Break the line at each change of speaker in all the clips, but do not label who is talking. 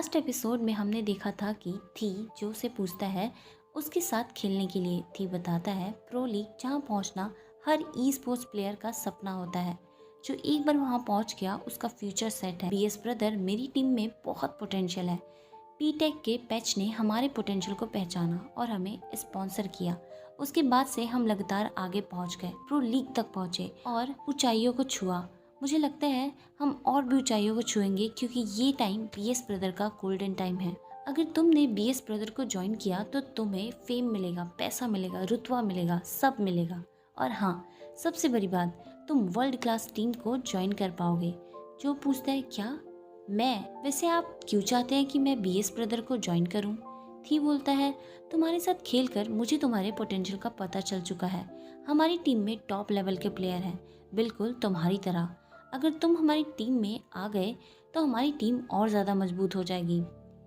Last episode में हमने देखा था कि थी जो से पूछता है उसके साथ खेलने के लिए। थी बताता है प्रो लीग जहाँ पहुँचना हर ई स्पोर्ट्स प्लेयर का सपना होता है। जो एक बार वहाँ पहुँच गया उसका फ्यूचर सेट है। बीएस ब्रदर, मेरी टीम में बहुत पोटेंशियल है। पीटेक के पैच ने हमारे पोटेंशियल को पहचाना और हमें स्पॉन्सर किया। उसके बाद से हम लगातार आगे पहुँच गए, प्रो लीग तक पहुँचे और ऊंचाइयों को छुआ। मुझे लगता है हम और भी ऊंचाइयों को छुएंगे क्योंकि ये टाइम बीएस ब्रदर का गोल्डन टाइम है। अगर तुमने बीएस ब्रदर को ज्वाइन किया तो तुम्हें फेम मिलेगा, पैसा मिलेगा, रुतबा मिलेगा, सब मिलेगा। और हाँ, सबसे बड़ी बात, तुम वर्ल्ड क्लास टीम को ज्वाइन कर पाओगे। जो पूछता है क्या मैं, वैसे आप क्यों चाहते हैं कि मैं बीएस ब्रदर को ज्वाइन करूं? थी बोलता है तुम्हारे साथ खेलकर मुझे तुम्हारे पोटेंशियल का पता चल चुका है। हमारी टीम में टॉप लेवल के प्लेयर हैं, बिल्कुल तुम्हारी तरह। अगर तुम हमारी टीम में आ गए तो हमारी टीम और ज़्यादा मजबूत हो जाएगी।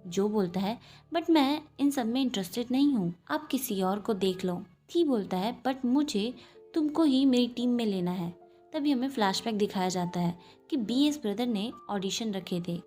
जो बोलता है बट मैं इन सब में इंटरेस्टेड नहीं हूँ, आप किसी और को देख लो। थी बोलता है बट मुझे तुमको ही मेरी टीम में लेना है। तभी हमें फ्लैशबैक दिखाया जाता है कि बीएस ब्रदर ने ऑडिशन रखे थे,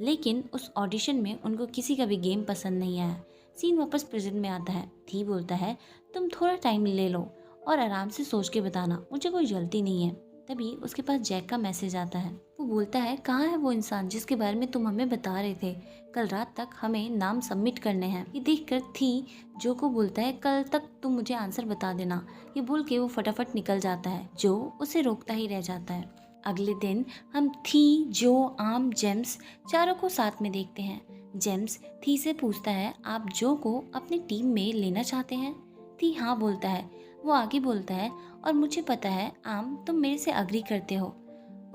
लेकिन उस ऑडिशन में उनको किसी का भी गेम पसंद नहीं आया। सीन वापस प्रेजेंट में आता है। थी बोलता है तुम थोड़ा टाइम ले लो और आराम से सोच के बताना, मुझे कोई जल्दी नहीं है। तभी उसके पास जैक का मैसेज आता है। वो बोलता है कहाँ है वो इंसान जिसके बारे में तुम हमें बता रहे थे? कल रात तक हमें नाम सबमिट करने हैं। ये देखकर थी जो को बोलता है कल तक तुम मुझे आंसर बता देना। ये बोल के वो फटाफट निकल जाता है। जो उसे रोकता ही रह जाता है। अगले दिन हम थी, जो, आम, जेम्स चारों को साथ में देखते हैं। जेम्स थी से पूछता है आप जो को अपनी टीम में लेना चाहते हैं? थी हाँ बोलता है। वो आगे बोलता है और मुझे पता है आम तुम मेरे से अग्री करते हो।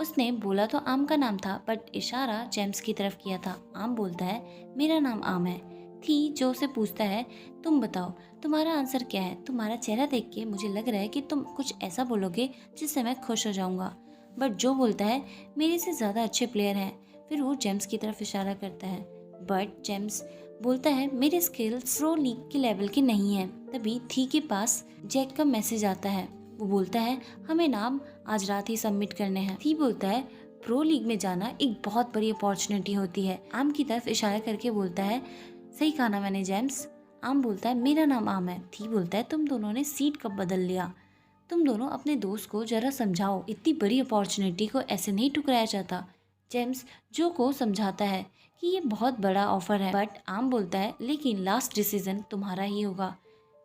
उसने बोला तो आम का नाम था बट इशारा जेम्स की तरफ किया था। आम बोलता है मेरा नाम आम है। थी जो से पूछता है तुम बताओ तुम्हारा आंसर क्या है? तुम्हारा चेहरा देख के मुझे लग रहा है कि तुम कुछ ऐसा बोलोगे जिससे मैं खुश हो जाऊंगा। बट जो बोलता है मेरे से ज़्यादा अच्छे प्लेयर हैं। फिर वो जेम्स की तरफ इशारा करता है बट जेम्स बोलता है मेरे स्किल्स प्रो लीग के लेवल के नहीं हैं। तभी थी के पास जैक का मैसेज आता है। वो बोलता है हमें नाम आज रात ही सबमिट करने हैं। थी बोलता है प्रो लीग में जाना एक बहुत बड़ी अपॉर्चुनिटी होती है। आम की तरफ इशारा करके बोलता है सही कहा ना मैंने जेम्स? आम बोलता है मेरा नाम आम है। थी बोलता है तुम दोनों ने सीट कब बदल लिया? तुम दोनों अपने दोस्त को जरा समझाओ, इतनी बड़ी अपॉर्चुनिटी को ऐसे नहीं ठुकराया जाता। जेम्स जो को समझाता है कि ये बहुत बड़ा ऑफर है बट आम बोलता है लेकिन लास्ट डिसीजन तुम्हारा ही होगा।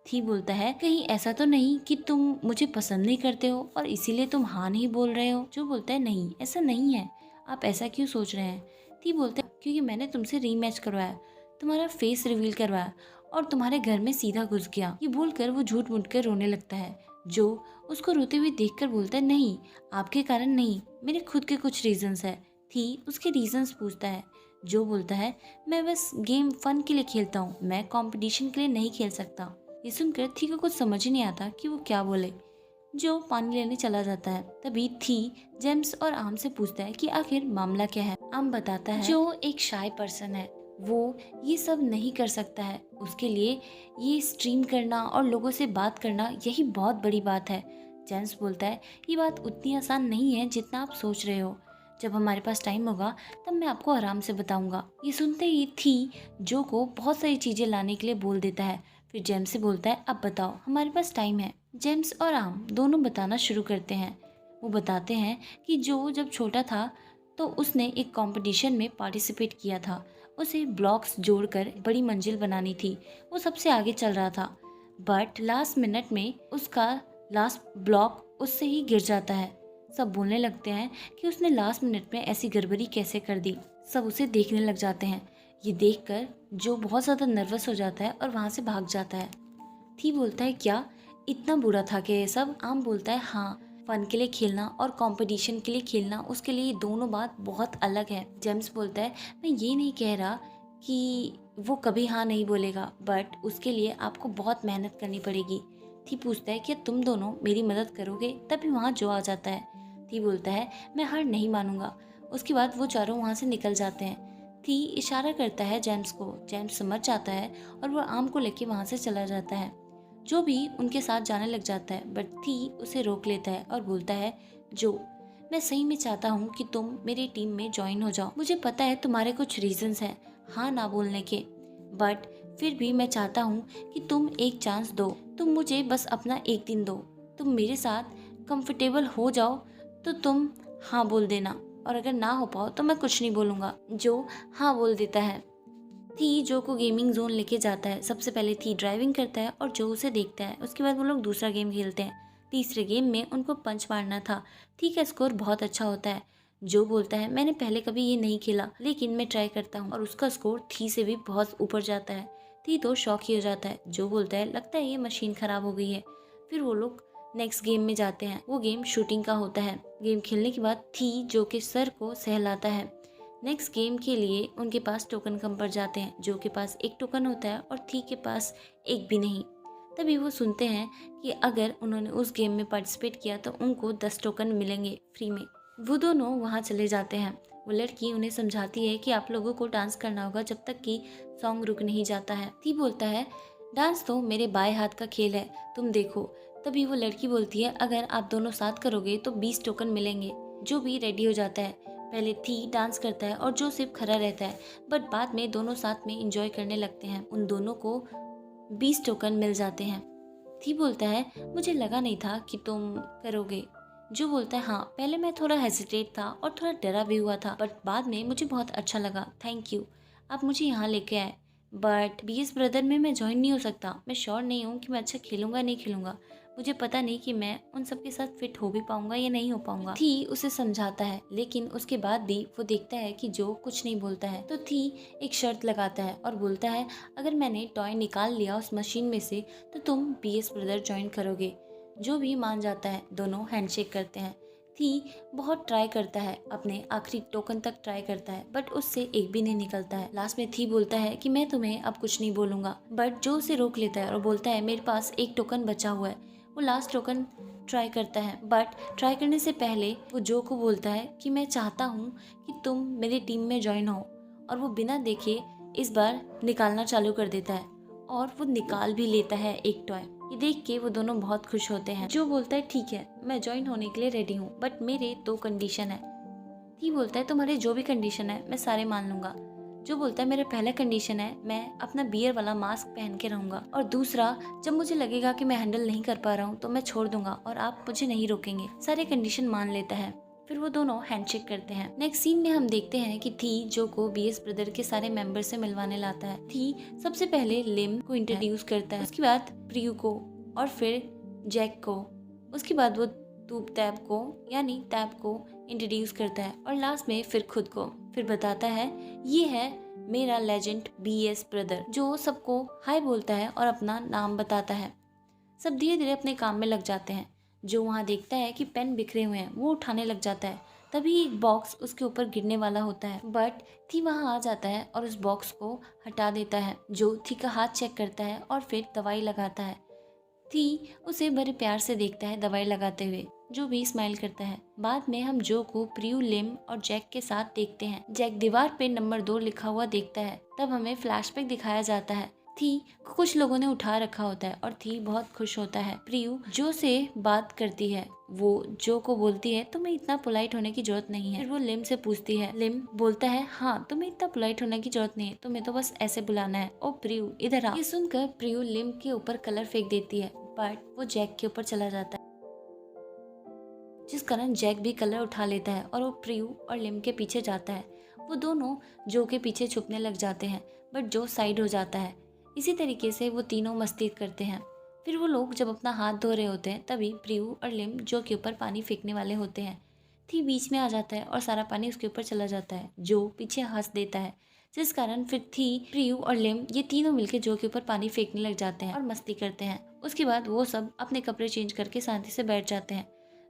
थी बोलता है कहीं ऐसा तो नहीं कि तुम मुझे पसंद नहीं करते हो और इसीलिए तुम हाँ नहीं बोल रहे हो? जो बोलता है नहीं ऐसा नहीं है, आप ऐसा क्यों सोच रहे हैं? थी बोलता है क्योंकि मैंने तुमसे रीमैच करवाया, तुम्हारा फेस रिवील करवाया और तुम्हारे घर में सीधा घुस गया। ये बोलकर वो झूठ मूठ कर रोने लगता है। जो उसको रोते हुए देखकर बोलता है नहीं आपके कारण नहीं, मेरे खुद के कुछ रीजंस है। थी उसके रीजंस पूछता है। जो बोलता है मैं बस गेम फन के लिए खेलता हूँ, मैं कंपटीशन के लिए नहीं खेल सकता। ये सुनकर थी को कुछ समझ ही नहीं आता कि वो क्या बोले। जो पानी लेने चला जाता है। तभी थी जेम्स और आम से पूछता है कि आखिर मामला क्या है। आम बताता है जो एक शाय पर्सन है, वो ये सब नहीं कर सकता है। उसके लिए ये स्ट्रीम करना और लोगों से बात करना यही बहुत बड़ी बात है। जेम्स बोलता है ये बात उतनी आसान नहीं है जितना आप सोच रहे हो। जब हमारे पास टाइम होगा तब मैं आपको आराम से बताऊंगा। ये सुनते ही थी जो को बहुत सारी चीजें लाने के लिए बोल देता है। फिर जेम्स से बोलता है अब बताओ, हमारे पास टाइम है। जेम्स और आम दोनों बताना शुरू करते हैं। वो बताते हैं कि जो जब छोटा था तो उसने एक कंपटीशन में पार्टिसिपेट किया था। उसे ब्लॉक्स जोड़कर बड़ी मंजिल बनानी थी। वो सबसे आगे चल रहा था बट लास्ट मिनट में उसका लास्ट ब्लॉक उससे ही गिर जाता है। सब बोलने लगते हैं कि उसने लास्ट मिनट में ऐसी गड़बड़ी कैसे कर दी। सब उसे देखने लग जाते हैं। ये देखकर जो बहुत ज़्यादा नर्वस हो जाता है और वहाँ से भाग जाता है। थी बोलता है क्या इतना बुरा था क्या ये सब? आम बोलता है हाँ, फन के लिए खेलना और कंपटीशन के लिए खेलना, उसके लिए ये दोनों बात बहुत अलग है। जेम्स बोलता है मैं ये नहीं कह रहा कि वो कभी हाँ नहीं बोलेगा बट उसके लिए आपको बहुत मेहनत करनी पड़ेगी। थी पूछता है कि तुम दोनों मेरी मदद करोगे? तभी वहाँ जो आ जाता है। थी बोलता है मैं हार नहीं मानूंगा। उसके बाद वो चारों वहाँ से निकल जाते हैं। थी इशारा करता है जेम्स को। जेम्स समझ जाता है और वो आम को लेके वहाँ से चला जाता है। जो भी उनके साथ जाने लग जाता है बट थी उसे रोक लेता है और बोलता है जो मैं सही में चाहता हूँ कि तुम मेरी टीम में ज्वाइन हो जाओ। मुझे पता है तुम्हारे कुछ रीजंस हैं हाँ ना बोलने के, बट फिर भी मैं चाहता हूँ कि तुम एक चांस दो। तुम मुझे बस अपना एक दिन दो। तुम मेरे साथ कंफर्टेबल हो जाओ तो तुम हाँ बोल देना, और अगर ना हो पाओ तो मैं कुछ नहीं बोलूँगा। जो हाँ बोल देता है। थी जो को गेमिंग जोन लेके जाता है। सबसे पहले थी ड्राइविंग करता है और जो उसे देखता है। उसके बाद वो लोग दूसरा गेम खेलते हैं। तीसरे गेम में उनको पंच मारना था। थी का स्कोर बहुत अच्छा होता है। जो बोलता है मैंने पहले कभी ये नहीं खेला लेकिन मैं ट्राई करता हूँ, और उसका स्कोर थी से भी बहुत ऊपर जाता है। थी तो शॉक ही हो जाता है। जो बोलता है लगता है ये मशीन खराब हो गई है। फिर वो लोग नेक्स्ट गेम में जाते हैं। वो गेम शूटिंग का होता है। गेम खेलने के बाद थी जो के सर को सहलाता है। नेक्स्ट गेम के लिए उनके पास टोकन कम पड़ जाते हैं। जो के पास एक टोकन होता है और थी के पास एक भी नहीं। तभी वो सुनते हैं कि अगर उन्होंने उस गेम में पार्टिसिपेट किया तो उनको 10 टोकन मिलेंगे फ्री में। वो दोनों वहाँ चले जाते हैं। वो लड़की उन्हें समझाती है कि आप लोगों को डांस करना होगा जब तक कि सॉन्ग रुक नहीं जाता है। थी बोलता है डांस तो मेरे बाएं हाथ का खेल है, तुम देखो। तभी वो लड़की बोलती है अगर आप दोनों साथ करोगे तो 20 टोकन मिलेंगे। जो भी रेडी हो जाता है। पहले थी डांस करता है और जो सिर्फ खड़ा रहता है, बट बाद में दोनों साथ में एंजॉय करने लगते हैं। उन दोनों को 20 टोकन मिल जाते हैं। थी बोलता है मुझे लगा नहीं था कि तुम करोगे। जो बोलता है हाँ, पहले मैं थोड़ा हेजिटेट था और थोड़ा डरा भी हुआ था, बट बाद में मुझे बहुत अच्छा लगा। थैंक यू, आप मुझे यहाँ लेके आए। बट बीएस ब्रदर में मैं ज्वाइन नहीं हो सकता। मैं श्योर नहीं हूँ कि मैं अच्छा खेलूंगा नहीं खेलूंगा। मुझे पता नहीं कि मैं उन सबके साथ फिट हो भी पाऊंगा या नहीं हो पाऊंगा। थी उसे समझाता है लेकिन उसके बाद भी वो देखता है कि जो कुछ नहीं बोलता है। तो थी एक शर्त लगाता है और बोलता है अगर मैंने टॉय निकाल लिया उस मशीन में से तो तुम बीएस ब्रदर ज्वाइन करोगे। जो भी मान जाता है। दोनों हैंडशेक करते हैं। थी बहुत ट्राई करता है, अपने आखिरी टोकन तक ट्राई करता है, बट उससे एक भी नहीं निकलता है। लास्ट में थी बोलता है कि मैं तुम्हें अब कुछ नहीं बोलूंगा, बट जो उसे रोक लेता है और बोलता है मेरे पास एक टोकन बचा हुआ है। वो लास्ट टोकन ट्राई करता है, बट ट्राई करने से पहले वो जो को बोलता है कि मैं चाहता हूँ कि तुम मेरी टीम में ज्वाइन हो, और वो बिना देखे इस बार निकालना चालू कर देता है और वो निकाल भी लेता है एक टॉय। ये देख के वो दोनों बहुत खुश होते हैं। जो बोलता है ठीक है मैं ज्वाइन होने के लिए रेडी हूँ, बट मेरे 2 कंडीशन है। थी बोलता है तुम्हारे जो भी कंडीशन है मैं सारे मान लूंगा। जो बोलता है मेरा पहला कंडीशन है मैं अपना बियर वाला मास्क पहन के रहूंगा, और दूसरा जब मुझे लगेगा कि मैं हैंडल नहीं कर पा रहा हूँ तो मैं छोड़ दूंगा और आप मुझे नहीं रोकेंगे। सारे कंडीशन मान लेता है। फिर वो दोनों हैंडशेक करते हैं। नेक्स्ट सीन में हम देखते हैं कि थी जो को बीएस ब्रदर के सारे मेंबर से मिलवाने लाता है। थी सबसे पहले लिम को इंट्रोड्यूस करता है, उसके बाद प्रियू को, और फिर जैक को। उसके बाद वो तूब तैब को यानी तैब को इंट्रोड्यूस करता है, और लास्ट में फिर खुद को। फिर बताता है ये है मेरा लेजेंड बीएस ब्रदर। जो सबको हाय बोलता है और अपना नाम बताता है। सब धीरे धीरे अपने काम में लग जाते हैं। जो वहाँ देखता है कि पेन बिखरे हुए हैं वो उठाने लग जाता है। तभी एक बॉक्स उसके ऊपर गिरने वाला होता है, बट थी वहाँ आ जाता है और उस बॉक्स को हटा देता है। जो थी का हाथ चेक करता है और फिर दवाई लगाता है। थी उसे बड़े प्यार से देखता है दवाई लगाते हुए। जो भी स्माइल करता है। बाद में हम जो को प्रियू, लिम और जैक के साथ देखते हैं। जैक दीवार पे नंबर 2 लिखा हुआ देखता है। तब हमें फ्लैशबैक दिखाया जाता है। थी को कुछ लोगों ने उठा रखा होता है और थी बहुत खुश होता है। प्रियू जो से बात करती है। वो जो को बोलती है तुम्हें इतना पोलाइट होने की जरूरत नहीं है। फिर वो लिम से पूछती है। लिम बोलता है हाँ तुम्हें इतना पोलाइट होने की जरूरत नहीं है, तुम्हें तो बस ऐसे बुलाना है। ओ प्रियू इधर आ। ये सुनकर प्रियू लिम के ऊपर कलर फेंक देती है, बट वो जैक के ऊपर चला जाता है, जिस कारण जैक भी कलर उठा लेता है और वो प्रियू और लिम के पीछे जाता है। वो दोनों जो के पीछे छुपने लग जाते हैं, बट जो साइड हो जाता है। इसी तरीके से वो तीनों मस्ती करते हैं। फिर वो लोग जब अपना हाथ धो रहे होते हैं तभी प्रियू और लिम जो के ऊपर पानी फेंकने वाले होते हैं। थी बीच में आ जाता है और सारा पानी उसके ऊपर चला जाता है। जो पीछे हंस देता है, जिस कारण फिर थी, प्रियू और लिम ये तीनों मिलकर जो के ऊपर पानी फेंकने लग जाते हैं और मस्ती करते हैं। उसके बाद वो सब अपने कपड़े चेंज करके शांति से बैठ जाते हैं।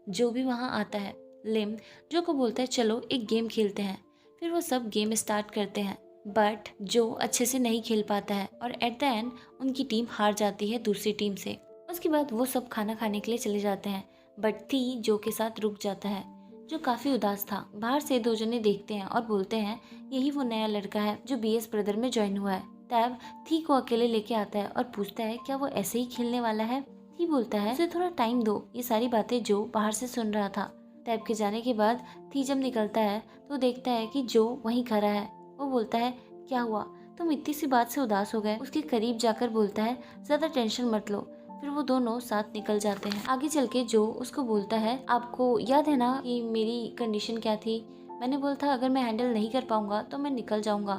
जो भी वहाँ आता है। लिम जो को बोलता है चलो एक गेम खेलते हैं। फिर वो सब गेम स्टार्ट करते हैं, बट जो अच्छे से नहीं खेल पाता है और एट द एंड उनकी टीम हार जाती है दूसरी टीम से। उसके बाद वो सब खाना खाने के लिए चले जाते हैं, बट थी जो के साथ रुक जाता है। जो काफ़ी उदास था। बाहर से 2 जने देखते हैं और बोलते हैं यही वो नया लड़का है जो बीएस ब्रदर में ज्वाइन हुआ है। तैब थी को अकेले लेके आता है और पूछता है क्या वो ऐसे ही खेलने वाला है। थी बोलता है उसे थोड़ा टाइम दो। ये सारी बातें जो बाहर से सुन रहा था। तैब के जाने के बाद थी जब निकलता है तो देखता है कि जो वहीं खड़ा है। वो बोलता है क्या हुआ, तुम इतनी सी बात से उदास हो गए? उसके करीब जाकर बोलता है, ज्यादा टेंशन मत लो। फिर वो दोनों साथ निकल जाते हैं। आगे चल के जो उसको बोलता है, आपको याद है ना कि मेरी कंडीशन क्या थी? मैंने बोला था अगर मैं हैंडल नहीं कर पाऊंगा तो मैं निकल जाऊंगा।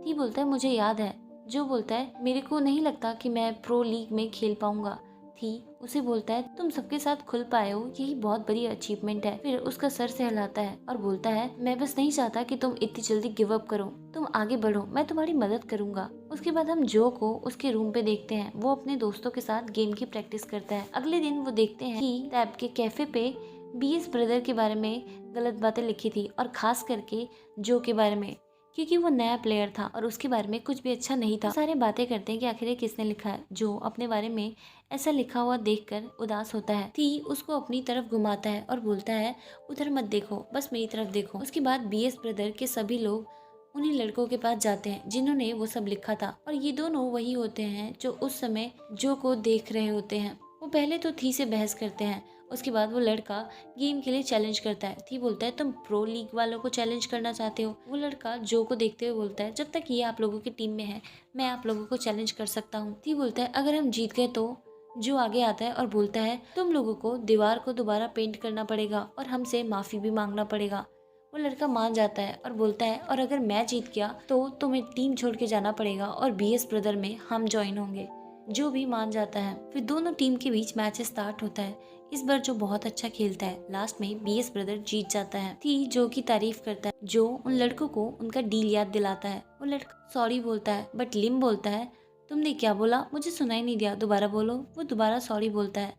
थी बोलता है, मुझे याद है। जो बोलता है, मेरे को नहीं लगता कि मैं प्रो लीग में खेल पाऊंगा। थी उसे बोलता है, तुम सबके साथ खुल पाए हो, यही बहुत बड़ी अचीवमेंट है। फिर उसका सर सहलाता है और बोलता है, मैं बस नहीं चाहता कि तुम इतनी जल्दी गिव अप करो, तुम आगे बढ़ो, मैं तुम्हारी मदद करूंगा। उसके बाद हम जो को उसके रूम पे देखते हैं, वो अपने दोस्तों के साथ गेम की प्रैक्टिस करता है। अगले दिन वो देखते हैं कि टैब के कैफे पे बीएस ब्रदर के बारे में गलत बातें लिखी थी, और खास करके जो के बारे में, क्योंकि वो नया प्लेयर था और उसके बारे में कुछ भी अच्छा नहीं था। सारे बातें करते हैं कि आखिर ये किसने लिखा है। जो अपने बारे में ऐसा लिखा हुआ देखकर उदास होता है। थी उसको अपनी तरफ घुमाता है और बोलता है, उधर मत देखो, बस मेरी तरफ देखो। उसके बाद बीएस ब्रदर के सभी लोग उन्हीं लड़कों के पास जाते हैं जिन्होंने वो सब लिखा था, और ये दोनों वही होते हैं जो उस समय जो को देख रहे होते हैं। वो पहले तो थी से बहस करते हैं। उसके बाद वो लड़का गेम के लिए चैलेंज करता है। थी बोलता है, तुम प्रो लीग वालों को चैलेंज करना चाहते हो? वो लड़का जो को देखते हुए बोलता है, जब तक ये आप लोगों की टीम में है मैं आप लोगों को चैलेंज कर सकता हूँ। थी बोलता है, अगर हम जीत गए तो? जो आगे आता है और बोलता है, तुम लोगों को दीवार को दोबारा पेंट करना पड़ेगा और हमसे माफी भी मांगना पड़ेगा। वो लड़का मान जाता है और बोलता है, और अगर मैं जीत गया तो तुम्हें टीम छोड़ के जाना पड़ेगा और बीएस ब्रदर में हम ज्वाइन होंगे। जो भी मान जाता है। फिर दोनों टीम के बीच मैच स्टार्ट होता है। इस बार जो बहुत अच्छा खेलता है, लास्ट में बीएस ब्रदर जीत जाता है। थी जो की तारीफ करता है। जो उन लड़कों को उनका डील याद दिलाता है। वो लड़का सॉरी बोलता है, बट लिम बोलता है, तुमने क्या बोला? मुझे सुनाई नहीं दिया, दोबारा बोलो। वो दोबारा सॉरी बोलता है।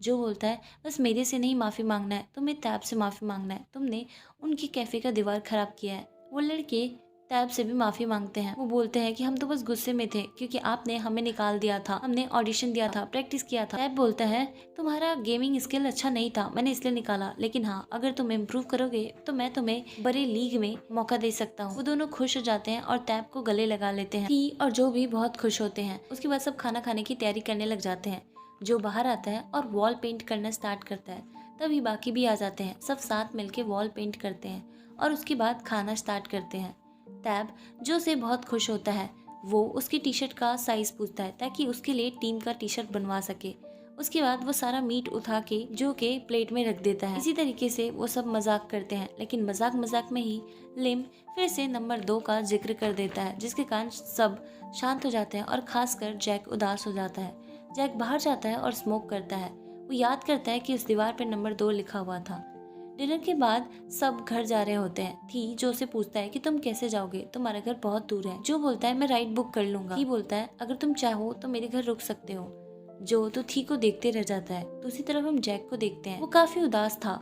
जो बोलता है, बस मेरे से नहीं माफी मांगना है, तुम्हें टैब से माफी मांगना है, तुमने उनकी कैफे का दीवार खराब किया है। वो लड़के टैब से भी माफी मांगते हैं। वो बोलते हैं कि हम तो बस गुस्से में थे क्योंकि आपने हमें निकाल दिया था, हमने ऑडिशन दिया था, प्रैक्टिस किया था। टैब बोलता है, तुम्हारा गेमिंग स्किल अच्छा नहीं था, मैंने इसलिए निकाला, लेकिन हाँ, अगर तुम इम्प्रूव करोगे तो मैं तुम्हें बड़े लीग में मौका दे सकता हूँ। वो दोनों खुश हो जाते हैं और टैब को गले लगा लेते हैं। टी और जो भी बहुत खुश होते हैं। उसके बाद सब खाना खाने की तैयारी करने लग जाते हैं। जो बाहर आता है और वॉल पेंट करना स्टार्ट करता है। तभी बाकी भी आ जाते हैं। सब साथ मिलके वॉल पेंट करते हैं और उसके बाद खाना स्टार्ट करते हैं। टैब जो से बहुत खुश होता है। वो उसकी टी शर्ट का साइज पूछता है ताकि उसके लिए टीम का टी शर्ट बनवा सके। उसके बाद वो सारा मीट उठा के जो के प्लेट में रख देता है। इसी तरीके से वो सब मजाक करते हैं, लेकिन मजाक मजाक में ही लिम फिर से नंबर 2 का जिक्र कर देता है, जिसके कारण सब शांत हो जाते हैं और खासकर जैक उदास हो जाता है। जैक बाहर जाता है और स्मोक करता है। वो याद करता है कि उस दीवार पर नंबर 2 लिखा हुआ था। डिनर के बाद सब घर जा रहे होते हैं। थी जो से पूछता है कि तुम कैसे जाओगे, तुम्हारा घर बहुत दूर है। जो बोलता है, मैं राइड बुक कर लूंगा। थी बोलता है, अगर तुम चाहो तो मेरे घर रुक सकते हो। जो तो थी को देखते रह जाता है। दूसरी तरफ हम जैक को देखते हैं। वो काफी उदास था।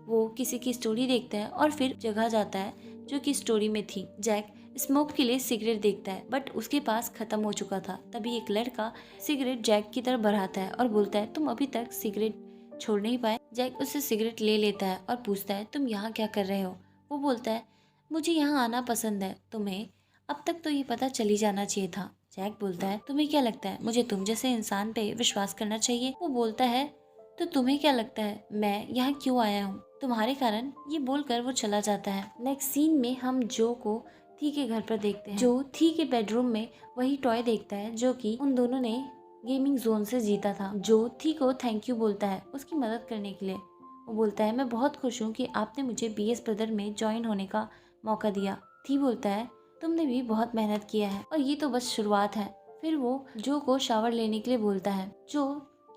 वो किसी की स्टोरी देखता है और फिर जगह जाता है जो कि स्टोरी में थी। जैक स्मोक के लिए सिगरेट देखता है, बट उसके पास खत्म हो चुका था। तभी एक लड़का सिगरेट जैक की तरफ बढ़ाता है और बोलता है, तुम अभी तक सिगरेट छोड़ नहीं पाए। जैक उससे सिगरेट ले लेता है और पूछता है, तुम यहाँ क्या कर रहे हो? वो बोलता है, मुझे यहाँ आना पसंद है, तुम्हें अब तक तो ये पता चली जाना चाहिए था। जैक बोलता है, तुम्हें क्या लगता है मुझे तुम जैसे इंसान पे विश्वास करना चाहिए? वो बोलता है, तो तुम्हें क्या लगता है मैं यहाँ क्यों आया हूँ? तुम्हारे कारण। ये बोलकर वो चला जाता है। नेक्स्ट सीन में हम जो को थी के घर पर देखते हैं। जो थी के बेडरूम में वही टॉय देखता है जो कि उन दोनों ने गेमिंग जोन से जीता था। जो थी को थैंक यू बोलता है उसकी मदद करने के लिए। वो बोलता है, मैं बहुत खुश हूँ कि आपने मुझे बीएस ब्रदर में ज्वाइन होने का मौका दिया। थी बोलता है, तुमने भी बहुत मेहनत किया है और ये तो बस शुरुआत है। फिर वो जो को शावर लेने के लिए बोलता है। जो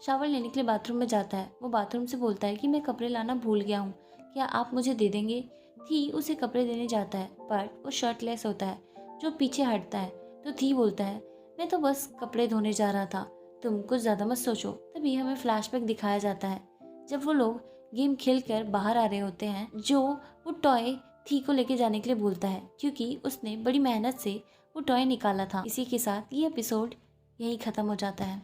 शावर लेने के लिए बाथरूम में जाता है। वो बाथरूम से बोलता है कि मैं कपड़े लाना भूल गया हूँ, क्या आप मुझे दे देंगे? थी उसे कपड़े देने जाता है, बट वो शर्टलेस होता है। जो पीछे हटता है तो थी बोलता है, मैं तो बस कपड़े धोने जा रहा था, तुम कुछ ज़्यादा मत सोचो। तभी हमें फ्लैशबैक दिखाया जाता है जब वो लोग गेम खेलकर बाहर आ रहे होते हैं। जो वो टॉय थी को लेके जाने के लिए बोलता है क्योंकि उसने बड़ी मेहनत से वो टॉय निकाला था। इसी के साथ ये एपिसोड यही खत्म हो जाता है।